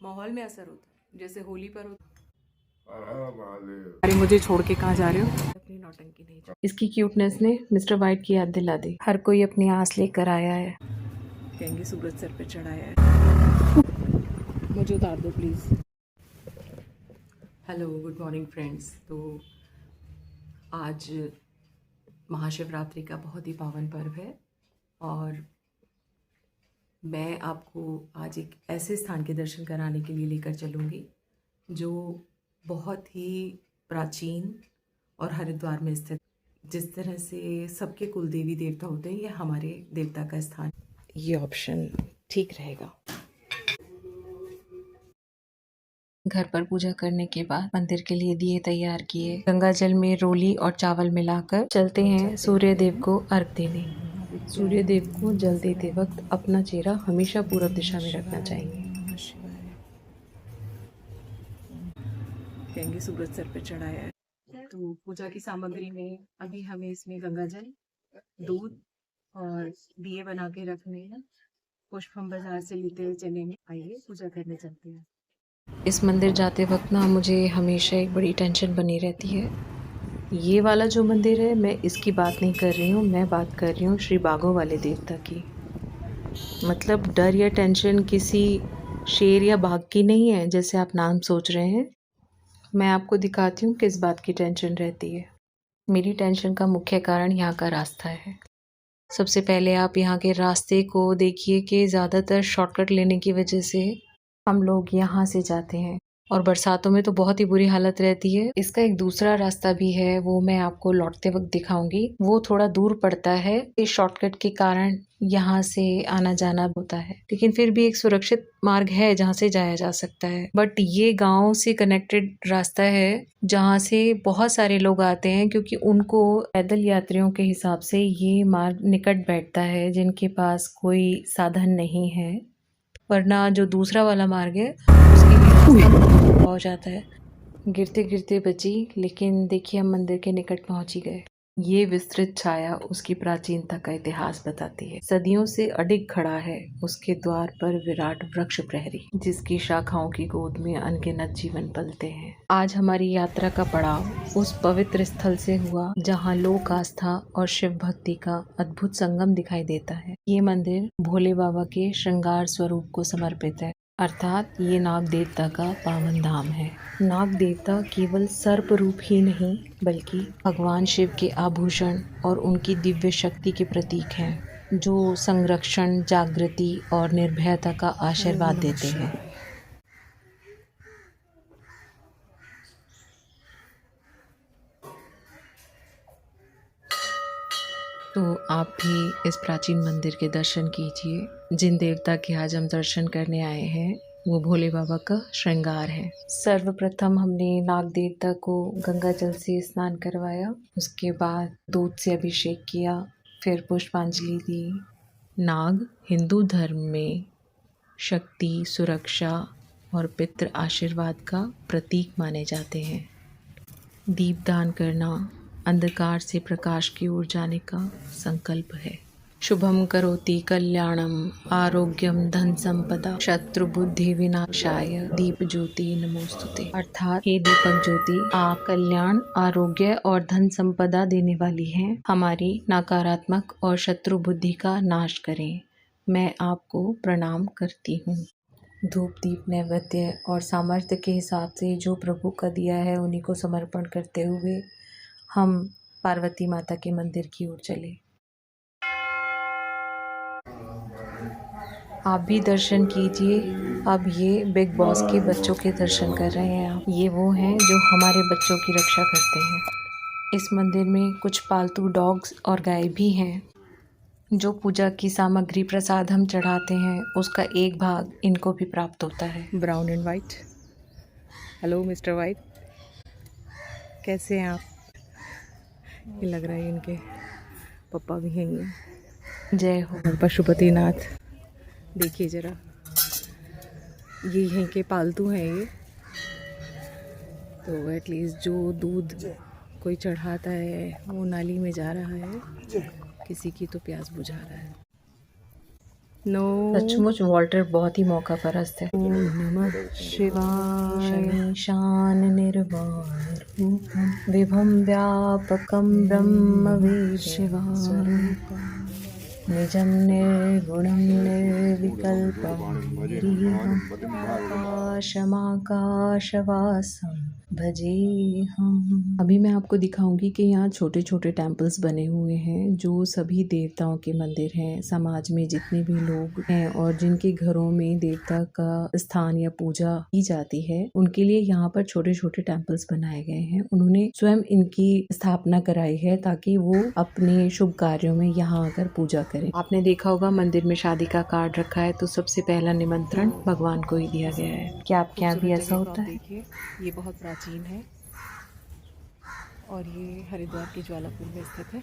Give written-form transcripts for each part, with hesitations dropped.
माहौल में असर होता है, जैसे होली पर होता। अरे मुझे छोड़ के कहाँ जा रहे हो? अपनी नौटंकी नहीं छोड़। इसकी क्यूटनेस ने मिस्टर वाइट की याद दिला दी। हर कोई अपनी आस लेकर आया है, कहेंगे सूरज सर पे चढ़ाया है। मुझे उतार दो please. Hello, good morning friends. तो आज महाशिवरात्रि का बहुत ही पावन पर्व है और मैं आपको आज एक ऐसे स्थान के दर्शन कराने के लिए लेकर चलूँगी जो बहुत ही प्राचीन और हरिद्वार में स्थित। जिस तरह से सबके कुल देवी देवता होते हैं, ये हमारे देवता का स्थान। ये ऑप्शन ठीक रहेगा। घर पर पूजा करने के बाद मंदिर के लिए दिए तैयार किए, गंगा जल में रोली और चावल मिलाकर चलते हैं सूर्य देव को अर्घ देने। सूर्य देव को जल देते वक्त अपना चेहरा हमेशा पूरब दिशा में रखना चाहिए। कहेंगे सूरज सर पे चढ़ाया है। तो पूजा की सामग्री में अभी हमें इसमें गंगा जल, दूध और दिए बना के रखने हैं। पुष्प हम बाजार से लेते हुए चलेंगे। आइए पूजा करने चलते हैं। इस मंदिर जाते वक्त ना मुझे हमेशा एक बड़ी टेंशन बनी रहती है। ये वाला जो मंदिर है, मैं इसकी बात नहीं कर रही हूँ, मैं बात कर रही हूँ श्री बाघों वाले देवता की। मतलब डर या टेंशन किसी शेर या बाघ की नहीं है जैसे आप नाम सोच रहे हैं। मैं आपको दिखाती हूँ किस बात की टेंशन रहती है। मेरी टेंशन का मुख्य कारण यहाँ का रास्ता है। सबसे पहले आप यहाँ के रास्ते को देखिए कि ज़्यादातर शॉर्टकट लेने की वजह से हम लोग यहाँ से जाते हैं और बरसातों में तो बहुत ही बुरी हालत रहती है। इसका एक दूसरा रास्ता भी है, वो मैं आपको लौटते वक्त दिखाऊंगी। वो थोड़ा दूर पड़ता है, इस शॉर्टकट के कारण यहाँ से आना जाना होता है, लेकिन फिर भी एक सुरक्षित मार्ग है जहाँ से जाया जा सकता है। बट ये गांव से कनेक्टेड रास्ता है जहाँ से बहुत सारे लोग आते हैं, क्योंकि उनको पैदल यात्रियों के हिसाब से ये मार्ग निकट बैठता है जिनके पास कोई साधन नहीं है। वरना जो दूसरा वाला मार्ग है उसके लिए रास्ता हो जाता है। गिरते गिरते बची, लेकिन देखिए हम मंदिर के निकट पहुंच ही गए। ये विस्तृत छाया उसकी प्राचीनता का इतिहास बताती है। सदियों से अडिग खड़ा है उसके द्वार पर विराट वृक्ष प्रहरी, जिसकी शाखाओं की गोद में अनगिनत जीवन पलते हैं। आज हमारी यात्रा का पड़ाव उस पवित्र स्थल से हुआ जहाँ लोक आस्था और शिव भक्ति का अद्भुत संगम दिखाई देता है। ये मंदिर भोले बाबा के श्रृंगार स्वरूप को समर्पित है, अर्थात ये नाग देवता का पावन धाम है। नाग देवता केवल सर्प रूप ही नहीं बल्कि भगवान शिव के आभूषण और उनकी दिव्य शक्ति के प्रतीक हैं, जो संरक्षण, जागृति और निर्भयता का आशीर्वाद देते हैं। तो आप भी इस प्राचीन मंदिर के दर्शन कीजिए। जिन देवता के आज हम दर्शन करने आए हैं वो भोले बाबा का श्रृंगार है। सर्वप्रथम हमने नाग देवता को गंगा जल से स्नान करवाया, उसके बाद दूध से अभिषेक किया, फिर पुष्पांजलि दी। नाग हिंदू धर्म में शक्ति, सुरक्षा और पितृ आशीर्वाद का प्रतीक माने जाते हैं। दीपदान करना अंधकार से प्रकाश की ओर जाने का संकल्प है। शुभम करोति कल्याणम आरोग्यम धन संपदा शत्रु बुद्धि विनाशाय दीप ज्योति नमोस्तुते। अर्थात हे दीपक ज्योति, आप कल्याण, आरोग्य और धन संपदा देने वाली हैं। हमारी नकारात्मक और शत्रु बुद्धि का नाश करें। मैं आपको प्रणाम करती हूँ। धूप दीप नैवेद्य और सामर्थ्य के हिसाब से जो प्रभु का दिया है उन्हीं को समर्पण करते हुए हम पार्वती माता के मंदिर की ओर चले। आप भी दर्शन कीजिए। अब ये बिग बॉस के बच्चों के दर्शन कर रहे हैं आप। ये वो हैं जो हमारे बच्चों की रक्षा करते हैं। इस मंदिर में कुछ पालतू डॉग्स और गाय भी हैं। जो पूजा की सामग्री प्रसाद हम चढ़ाते हैं उसका एक भाग इनको भी प्राप्त होता है। Brown and white. Hello mister white, कैसे हैं आप? ये लग रहा है इनके पापा भी हैं ये। जय हो पशुपतिनाथ। देखिए जरा, ये यहीं के पालतू हैं ये। तो एटलीस्ट जो दूध कोई चढ़ाता है वो नाली में जा रहा है, किसी की तो प्यास बुझा रहा है। नो सचमुच वॉल्टर बहुत ही मौका परस्त है। ओम नमः शिवाय। ईशान निर्वाण रूपम विभम व्यापकम ब्रह्म वेद स्वरूपम निजं निर्गुणं निर्विकल्पं निरीहम् आकाशमाकाशवासं भजेऽहम्। अभी मैं आपको दिखाऊंगी कि यहाँ छोटे छोटे टेम्पल्स बने हुए हैं जो सभी देवताओं के मंदिर हैं। समाज में जितने भी लोग हैं और जिनके घरों में देवता का स्थान या पूजा की जाती है उनके लिए यहाँ पर छोटे छोटे टेम्पल्स बनाए गए हैं। उन्होंने स्वयं इनकी स्थापना कराई है ताकि वो अपने शुभ कार्यों में यहाँ आकर पूजा करें। आपने देखा होगा मंदिर में शादी का कार्ड रखा है तो सबसे पहला निमंत्रण भगवान को ही दिया गया है। क्या आपके यहाँ भी ऐसा होता है? देखिए ये बहुत प्राचीन है और ये हरिद्वार के ज्वालापुर में स्थित है।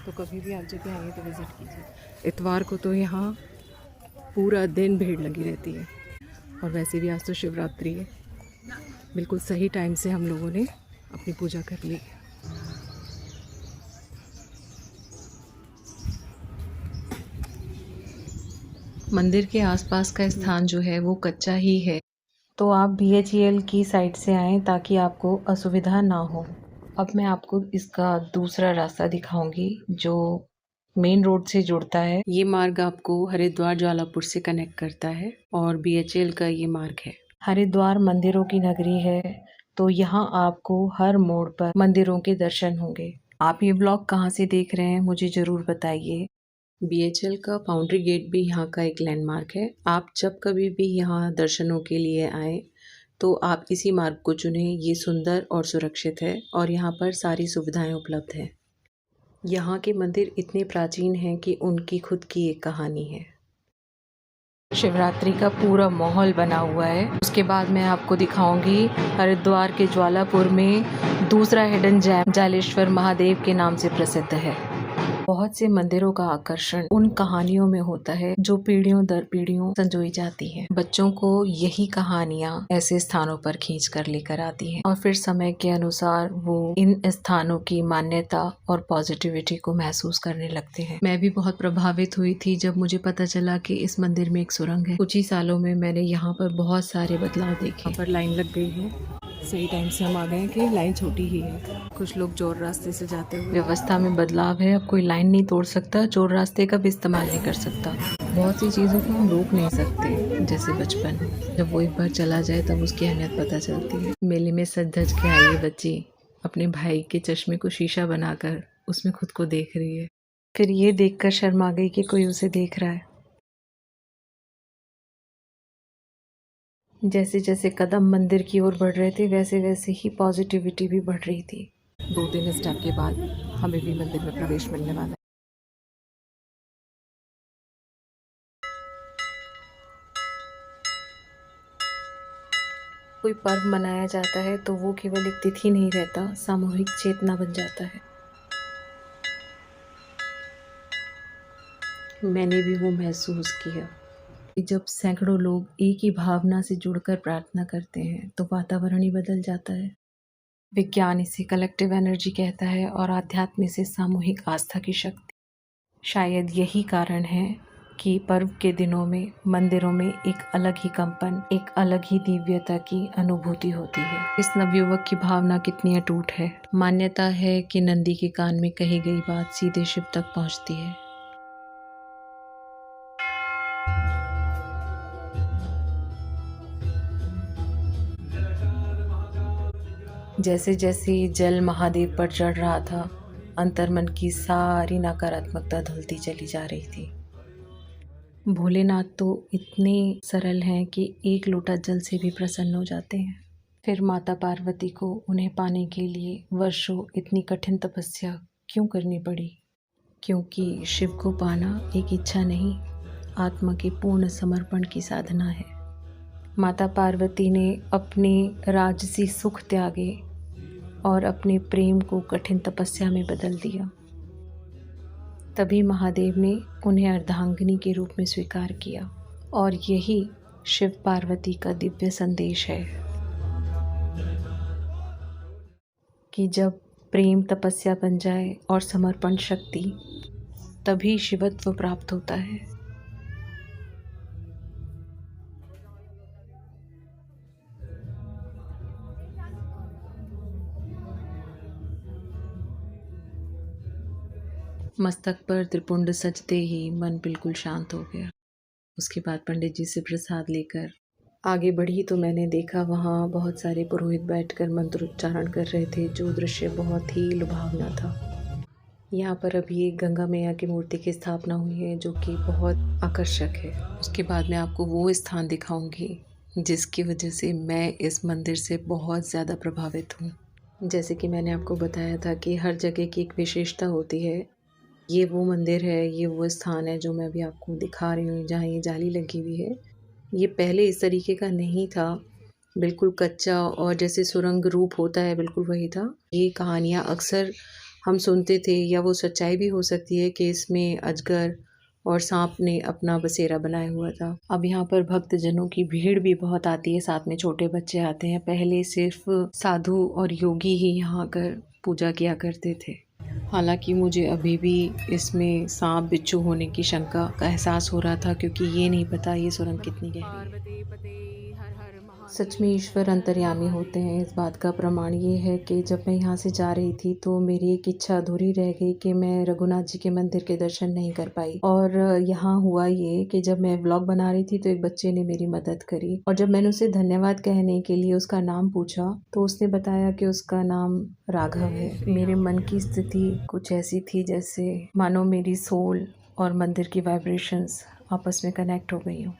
तो कभी भी आप जब आइए तो विज़िट कीजिए। इतवार को तो यहाँ पूरा दिन भीड़ लगी रहती है और वैसे भी आज तो शिवरात्रि है। बिल्कुल सही टाइम से हम लोगों ने अपनी पूजा कर ली। मंदिर के आसपास का स्थान जो है वो कच्चा ही है, तो आप BHEL की साइड से आएँ ताकि आपको असुविधा ना हो। अब मैं आपको इसका दूसरा रास्ता दिखाऊंगी जो मेन रोड से जुड़ता है। ये मार्ग आपको हरिद्वार ज्वालापुर से कनेक्ट करता है और BHEL का ये मार्ग है। हरिद्वार मंदिरों की नगरी है, तो यहाँ आपको हर मोड़ पर मंदिरों के दर्शन होंगे। आप ये ब्लॉग कहाँ से देख रहे हैं मुझे ज़रूर बताइए। BHEL का बाउंड्री गेट भी यहाँ का एक लैंडमार्क है। आप जब कभी भी यहाँ दर्शनों के लिए आए तो आप इसी मार्ग को चुनें। ये सुंदर और सुरक्षित है और यहाँ पर सारी सुविधाएं उपलब्ध हैं। यहाँ के मंदिर इतने प्राचीन हैं कि उनकी खुद की एक कहानी है। शिवरात्रि का पूरा माहौल बना हुआ है। उसके बाद मैं आपको दिखाऊंगी हरिद्वार के ज्वालापुर में दूसरा हिडन जेम जालेश्वर महादेव के नाम से प्रसिद्ध है। बहुत से मंदिरों का आकर्षण उन कहानियों में होता है जो पीढ़ियों दर पीढ़ियों संजोई जाती हैं। बच्चों को यही कहानियाँ ऐसे स्थानों पर खींच कर लेकर आती हैं और फिर समय के अनुसार वो इन स्थानों की मान्यता और पॉजिटिविटी को महसूस करने लगते हैं। मैं भी बहुत प्रभावित हुई थी जब मुझे पता चला कि इस मंदिर में एक सुरंग है। कुछ ही सालों में मैंने यहाँ पर बहुत सारे बदलाव देखे। यहाँ पर लाइन लग गई है, सही टाइम से हम आ गए कि लाइन छोटी ही है। कुछ लोग चोर रास्ते से जाते हुए। व्यवस्था में बदलाव है, अब कोई लाइन नहीं तोड़ सकता, चोर रास्ते का भी इस्तेमाल नहीं कर सकता। बहुत सी चीज़ों को हम रोक नहीं सकते, जैसे बचपन। जब वो एक बार चला जाए तब उसकी अहमियत पता चलती है। मेले में सज धज के आई बच्ची अपने भाई के चश्मे को शीशा बनाकर उसमें खुद को देख रही है। फिर ये देखकर शर्मा गई कि कोई उसे देख रहा है। जैसे जैसे कदम मंदिर की ओर बढ़ रहे थे वैसे वैसे ही पॉजिटिविटी भी बढ़ रही थी। 2-3 स्टेप के बाद हमें भी मंदिर में प्रवेश मिलने वाला है। कोई पर्व मनाया जाता है तो वो केवल एक तिथि नहीं रहता, सामूहिक चेतना बन जाता है। मैंने भी वो महसूस किया कि जब सैकड़ों लोग एक ही भावना से जुड़कर प्रार्थना करते हैं तो वातावरण ही बदल जाता है। विज्ञान इसे कलेक्टिव एनर्जी कहता है और आध्यात्म इसे सामूहिक आस्था की शक्ति। शायद यही कारण है कि पर्व के दिनों में मंदिरों में एक अलग ही कंपन, एक अलग ही दिव्यता की अनुभूति होती है। इस नवयुवक की भावना कितनी अटूट है। मान्यता है कि नंदी के कान में कही गई बात सीधे शिव तक पहुंचती है। जैसे जैसे जल महादेव पर चढ़ रहा था, अंतर्मन की सारी नकारात्मकता धुलती चली जा रही थी। भोलेनाथ तो इतने सरल हैं कि एक लोटा जल से भी प्रसन्न हो जाते हैं। फिर माता पार्वती को उन्हें पाने के लिए वर्षों इतनी कठिन तपस्या क्यों करनी पड़ी? क्योंकि शिव को पाना एक इच्छा नहीं, आत्मा के पूर्ण समर्पण की साधना है। माता पार्वती ने अपने राजसी सुख त्यागे और अपने प्रेम को कठिन तपस्या में बदल दिया। तभी महादेव ने उन्हें अर्धांगिनी के रूप में स्वीकार किया और यही शिव पार्वती का दिव्य संदेश है कि जब प्रेम तपस्या बन जाए और समर्पण शक्ति, तभी शिवत्व प्राप्त होता है। मस्तक पर त्रिपुंड सजते ही मन बिल्कुल शांत हो गया। उसके बाद पंडित जी से प्रसाद लेकर आगे बढ़ी तो मैंने देखा वहाँ बहुत सारे पुरोहित बैठकर मंत्र उच्चारण कर रहे थे, जो दृश्य बहुत ही लुभावना था। यहाँ पर अभी एक गंगा मैया की मूर्ति की स्थापना हुई है, जो कि बहुत आकर्षक है। उसके बाद मैं आपको वो स्थान दिखाऊंगी जिसकी वजह से मैं इस मंदिर से बहुत ज़्यादा प्रभावित हूँ। जैसे कि मैंने आपको बताया था कि हर जगह की एक विशेषता होती है। ये वो मंदिर है, ये वो स्थान है जो मैं अभी आपको दिखा रही हूँ, जहाँ ये जाली लगी हुई है। ये पहले इस तरीके का नहीं था, बिल्कुल कच्चा और जैसे सुरंग रूप होता है बिल्कुल वही था। ये कहानियाँ अक्सर हम सुनते थे, या वो सच्चाई भी हो सकती है कि इसमें अजगर और सांप ने अपना बसेरा बनाया हुआ था। अब यहाँ पर भक्तजनों की भीड़ भी बहुत आती है, साथ में छोटे बच्चे आते हैं। पहले सिर्फ साधु और योगी ही यहाँ आकर पूजा किया करते थे। हालांकि मुझे अभी भी इसमें सांप बिच्छू होने की शंका का एहसास हो रहा था, क्योंकि ये नहीं पता ये सुरंग कितनी गहरी है। सच में ईश्वर अंतर्यामी होते हैं। इस बात का प्रमाण ये है कि जब मैं यहाँ से जा रही थी तो मेरी एक इच्छा अधूरी रह गई कि मैं रघुनाथ जी के मंदिर के दर्शन नहीं कर पाई। और यहाँ हुआ ये कि जब मैं व्लॉग बना रही थी तो एक बच्चे ने मेरी मदद करी, और जब मैंने उसे धन्यवाद कहने के लिए उसका नाम पूछा तो उसने बताया कि उसका नाम राघव है। मेरे मन की स्थिति कुछ ऐसी थी जैसे मानो मेरी सोल और मंदिर की वाइब्रेशंस आपस में कनेक्ट हो गई हूँ।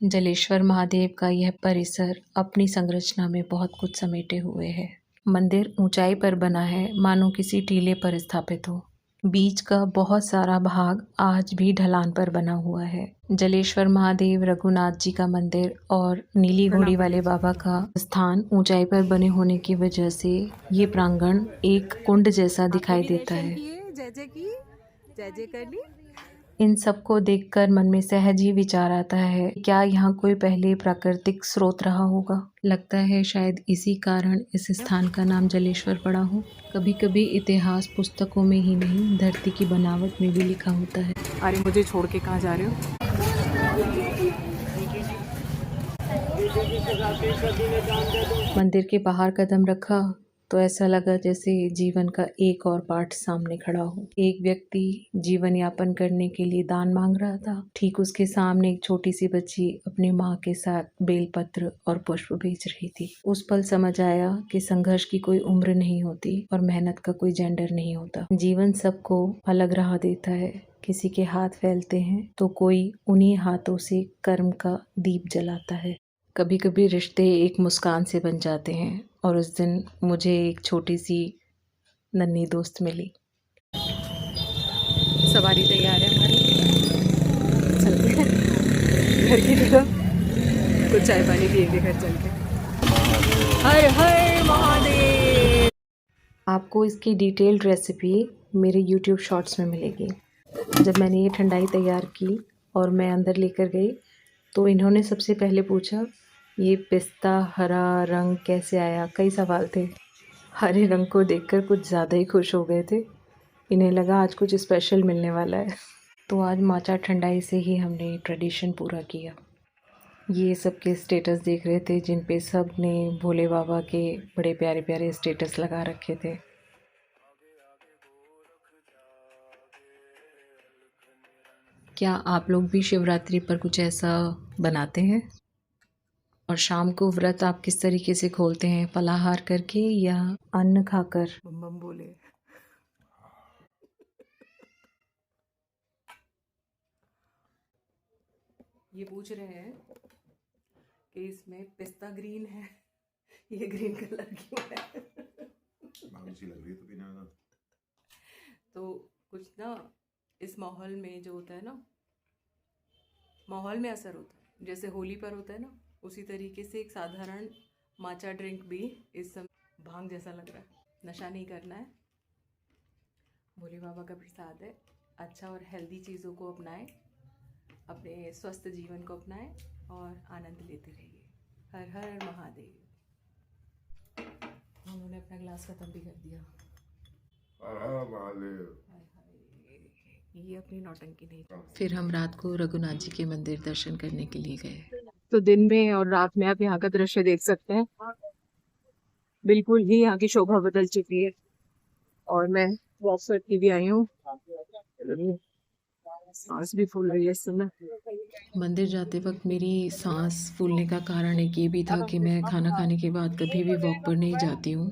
जलेश्वर महादेव का यह परिसर अपनी संरचना में बहुत कुछ समेटे हुए है। मंदिर ऊंचाई पर बना है, मानो किसी टीले पर स्थापित हो। बीच का बहुत सारा भाग आज भी ढलान पर बना हुआ है। जलेश्वर महादेव, रघुनाथ जी का मंदिर और नीली घोड़ी वाले बाबा का स्थान ऊंचाई पर बने होने की वजह से ये प्रांगण एक कुंड जैसा दिखाई देता है। जय जय कर ली। इन सबको देखकर मन में सहज ही विचार आता है, क्या यहाँ कोई पहले प्राकृतिक स्रोत रहा होगा। लगता है शायद इसी कारण इस स्थान का नाम जलेश्वर पड़ा हो। कभी कभी इतिहास पुस्तकों में ही नहीं, धरती की बनावट में भी लिखा होता है। अरे मुझे छोड़ के कहाँ जा रहे हो? मंदिर के बाहर कदम रखा तो ऐसा लगा जैसे जीवन का एक और पाठ सामने खड़ा हो। एक व्यक्ति जीवन यापन करने के लिए दान मांग रहा था। ठीक उसके सामने एक छोटी सी बच्ची अपनी माँ के साथ बेलपत्र और पुष्प बेच रही थी। उस पल समझ आया कि संघर्ष की कोई उम्र नहीं होती और मेहनत का कोई जेंडर नहीं होता। जीवन सबको अलग राह देता है। किसी के हाथ फैलते हैं तो कोई उन्हीं हाथों से कर्म का दीप जलाता है। कभी कभी रिश्ते एक मुस्कान से बन जाते हैं, और उस दिन मुझे एक छोटी सी नन्ही दोस्त मिली। सवारी तैयार है हमारी, चलते हैं घर की तरफ। कुछ चाय पानी पिएंगे घर चल के। हर हर महादेव। आपको इसकी डिटेल्ड रेसिपी मेरे YouTube शॉर्ट्स में मिलेगी। जब मैंने ये ठंडाई तैयार की और मैं अंदर लेकर गई तो इन्होंने सबसे पहले पूछा, ये पिस्ता हरा रंग कैसे आया। कई सवाल थे। हरे रंग को देखकर कुछ ज़्यादा ही खुश हो गए थे। इन्हें लगा आज कुछ स्पेशल मिलने वाला है। तो आज माचा ठंडाई से ही हमने ट्रेडिशन पूरा किया। ये सबके स्टेटस देख रहे थे, जिन पे सब ने भोले बाबा के बड़े प्यारे प्यारे स्टेटस लगा रखे थे। क्या आप लोग भी शिवरात्रि पर कुछ ऐसा बनाते हैं? और शाम को व्रत आप किस तरीके से खोलते हैं, फलाहार करके या अन्न खाकर? बम बम बोले। ये पूछ रहे हैं कि इसमें पिस्ता ग्रीन है, ये ग्रीन कलर क्यों है? सी लग रही है तो बिना तो कुछ ना इस माहौल में जो होता है ना, माहौल में असर होता है। जैसे होली पर होता है ना, उसी तरीके से एक साधारण माचा ड्रिंक भी इस समय भांग जैसा लग रहा है। नशा नहीं करना है, भोले बाबा का प्रसाद है। अच्छा और हेल्दी चीज़ों को अपनाएं, अपने स्वस्थ जीवन को अपनाएं और आनंद लेते रहिए। हर हर महादेव। उन्होंने अपना ग्लास खत्म भी कर दिया। महादेव। हाय हाय। ये अपनी नौटंकी नहीं छोड़। फिर हम रात को रघुनाथ जी के मंदिर दर्शन करने के लिए गए। तो दिन में और रात में आप यहाँ का दृश्य देख सकते हैं, बिल्कुल ही यहाँ की शोभा बदल चुकी है। और मैं वॉक करके भी आई हूँ, सांस भी फूल रही है इस समय। मंदिर जाते वक्त मेरी सांस फूलने का कारण एक ये भी था कि मैं खाना खाने के बाद कभी भी वॉक पर नहीं जाती हूँ,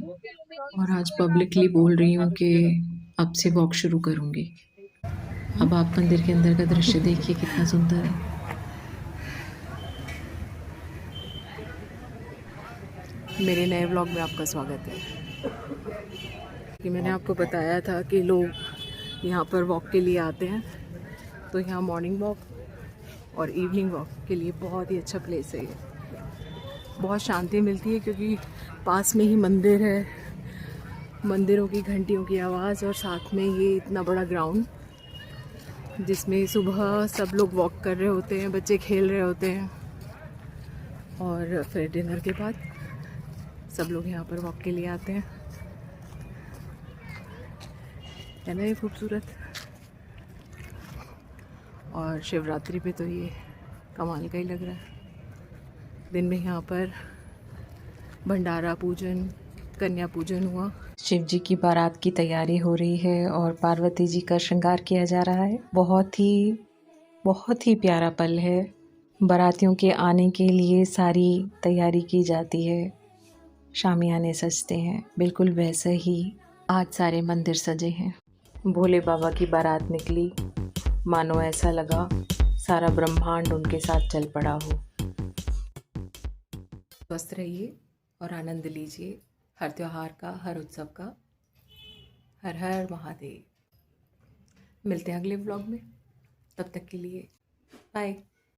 और आज पब्लिकली बोल रही हूँ कि अब से वॉक शुरू करूँगी। अब आप मंदिर के अंदर का दृश्य देखिए कितना सुंदर है। मेरे नए व्लॉग में आपका स्वागत है। कि मैंने आपको बताया था कि लोग यहाँ पर वॉक के लिए आते हैं, तो यहाँ मॉर्निंग वॉक और इवनिंग वॉक के लिए बहुत ही अच्छा प्लेस है ये। बहुत शांति मिलती है क्योंकि पास में ही मंदिर है, मंदिरों की घंटियों की आवाज़, और साथ में ये इतना बड़ा ग्राउंड जिसमें सुबह सब लोग वॉक कर रहे होते हैं, बच्चे खेल रहे होते हैं, और फिर डिनर के बाद सब लोग यहाँ पर वॉक के लिए आते हैं। है ना ये खूबसूरत। और शिवरात्रि पे तो ये कमाल का ही लग रहा है। दिन में यहाँ पर भंडारा पूजन, कन्या पूजन हुआ। शिव जी की बारात की तैयारी हो रही है और पार्वती जी का श्रृंगार किया जा रहा है। बहुत ही प्यारा पल है। बारातियों के आने के लिए सारी तैयारी की जाती है, शामियाने सजते हैं, बिल्कुल वैसे ही आज सारे मंदिर सजे हैं। भोले बाबा की बारात निकली, मानो ऐसा लगा सारा ब्रह्मांड उनके साथ चल पड़ा हो। स्वस्थ रहिए और आनंद लीजिए हर त्योहार का, हर उत्सव का। हर हर महादेव। मिलते हैं अगले व्लॉग में, तब तक के लिए बाय।